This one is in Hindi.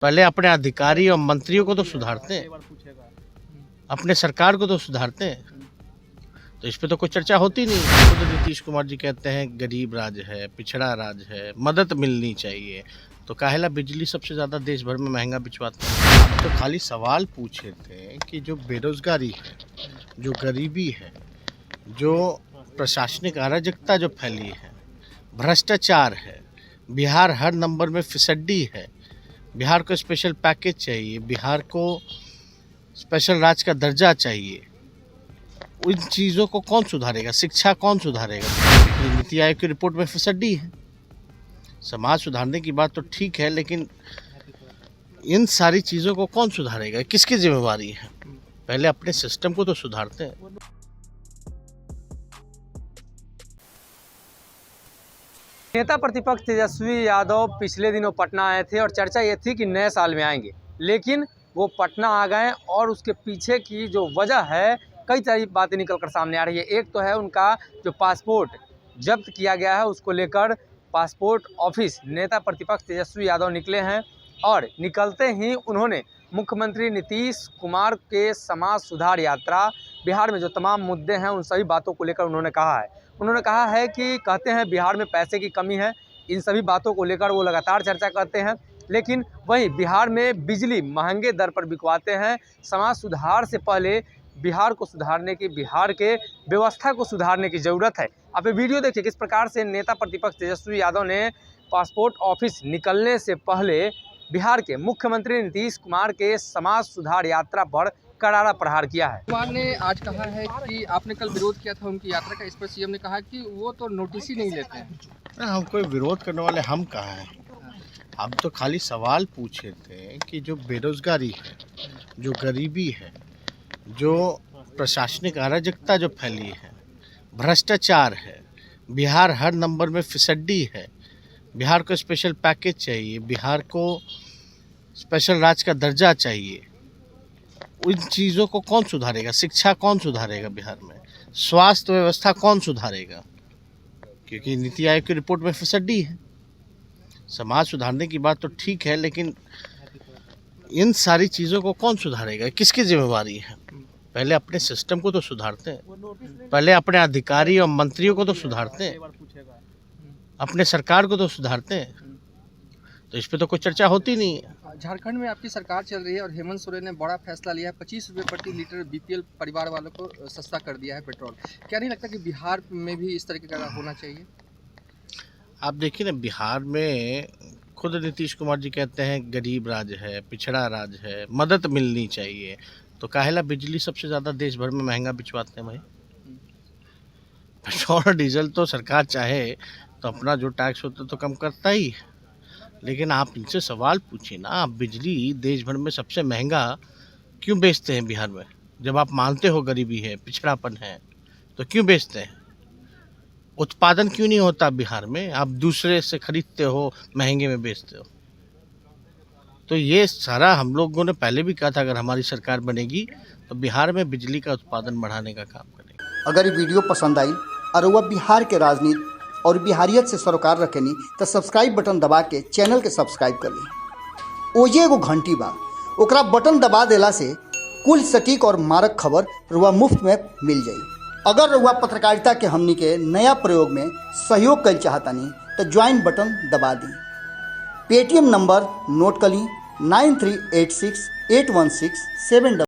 पहले अपने अधिकारी और मंत्रियों को तो सुधारते हैं, अपने सरकार को तो सुधारते हैं। तो इस पे तो कोई चर्चा होती नहीं। खुद नीतीश कुमार जी कहते हैं गरीब राज्य है, पिछड़ा राज्य है, मदद मिलनी चाहिए। तो काहेला बिजली सबसे ज़्यादा देश भर में महंगा बिचवाते हैं। आप तो खाली सवाल पूछे थे कि जो बेरोजगारी है, जो गरीबी है, जो प्रशासनिक अराजकता जो फैली है, भ्रष्टाचार है, बिहार हर नंबर में फिसड्डी है, बिहार को स्पेशल पैकेज चाहिए, बिहार को स्पेशल राज्य का दर्जा चाहिए, उन चीज़ों को कौन सुधारेगा? शिक्षा कौन सुधारेगा? नीति आयोग की रिपोर्ट में फिसड्डी है। समाज सुधारने की बात तो ठीक है, लेकिन इन सारी चीज़ों को कौन सुधारेगा? किसकी जिम्मेवारी है? पहले अपने सिस्टम को तो सुधारते हैं। नेता प्रतिपक्ष तेजस्वी यादव पिछले दिनों पटना आए थे और चर्चा ये थी कि नए साल में आएंगे, लेकिन वो पटना आ गए और उसके पीछे की जो वजह है, कई सारी बातें निकलकर सामने आ रही है। एक तो है उनका जो पासपोर्ट जब्त किया गया है, उसको लेकर पासपोर्ट ऑफिस नेता प्रतिपक्ष तेजस्वी यादव निकले हैं और निकलते ही उन्होंने मुख्यमंत्री नीतीश कुमार के समाज सुधार यात्रा, बिहार में जो तमाम मुद्दे हैं उन सभी बातों को लेकर उन्होंने कहा है। उन्होंने कहा है कि कहते हैं बिहार में पैसे की कमी है, इन सभी बातों को लेकर वो लगातार चर्चा करते हैं, लेकिन वहीं बिहार में बिजली महंगे दर पर बिकवाते हैं। समाज सुधार से पहले बिहार को सुधारने की, बिहार के व्यवस्था को सुधारने की ज़रूरत है। आप ये वीडियो देखिए किस प्रकार से नेता प्रतिपक्ष तेजस्वी यादव ने पासपोर्ट ऑफिस निकलने से पहले बिहार के मुख्यमंत्री नीतीश कुमार के समाज सुधार यात्रा पर करारा प्रहार किया है। कुमार ने आज कहा है कि आपने कल विरोध किया था उनकी यात्रा का, इस पर सीएम ने कहा कि वो तो नोटिस ही नहीं लेते हैं। हम कोई विरोध करने वाले हम कहाँ हैं? हम तो खाली सवाल पूछे थे कि जो बेरोजगारी है, जो गरीबी है, जो प्रशासनिक अराजकता जो फैली है, भ्रष्टाचार है, बिहार हर नंबर में फिसड्डी है, बिहार को स्पेशल पैकेज चाहिए, बिहार को स्पेशल राज्य का दर्जा चाहिए, उन चीज़ों को कौन सुधारेगा? शिक्षा कौन सुधारेगा बिहार में? स्वास्थ्य व्यवस्था कौन सुधारेगा? क्योंकि नीति आयोग की रिपोर्ट में फिसड्डी है। समाज सुधारने की बात तो ठीक है, लेकिन इन सारी चीज़ों को कौन सुधारेगा? किसकी जिम्मेवारी है? पहले अपने सिस्टम को तो सुधारते हैं, पहले अपने अधिकारी और मंत्रियों को तो सुधारते हैं, अपने सरकार को तो सुधारते हैं। तो इस पे तो कोई चर्चा होती नहीं है। झारखंड में आपकी सरकार चल रही है और हेमंत सोरेन ने बड़ा फैसला लिया है, 25 रुपये प्रति लीटर बीपीएल परिवार वालों को सस्ता कर दिया है पेट्रोल। क्या नहीं लगता कि बिहार में भी इस तरीके का होना चाहिए? आप देखिए ना, बिहार में खुद नीतीश कुमार जी कहते हैं गरीब राज्य है, पिछड़ा राज्य है, मदद मिलनी चाहिए। तो काहेला बिजली सबसे ज़्यादा देश भर में महंगा बिचवाते हैं भाई? पेट्रोल और डीजल तो सरकार चाहे तो अपना जो टैक्स होता है तो कम करता ही है, लेकिन आप इनसे सवाल पूछिए ना, आप बिजली देश भर में सबसे महंगा क्यों बेचते हैं बिहार में? जब आप मानते हो गरीबी है, पिछड़ापन है, तो क्यों बेचते हैं? उत्पादन क्यों नहीं होता बिहार में? आप दूसरे से खरीदते हो, महंगे में बेचते हो। तो ये सारा हम लोगों ने पहले भी कहा था, अगर हमारी सरकार बनेगी तो बिहार में बिजली का उत्पादन बढ़ाने का काम करेंगे। अगर ये वीडियो पसंद आई और वह बिहार के राजनीति और बिहारियत से सरोकार रखेनी तो सब्सक्राइब बटन दबा के चैनल के सब्सक्राइब कर ली। ओजे एगो घंटी बा, ओकरा बटन दबा देला से कुल सटीक और मारक खबर रुआ मुफ्त में मिल जाई। अगर रुआ पत्रकारिता के हमनी के नया प्रयोग में सहयोग कर चाहतानी तो ज्वाइन बटन दबा दी। पेटीएम नंबर नोट कर ली 93868167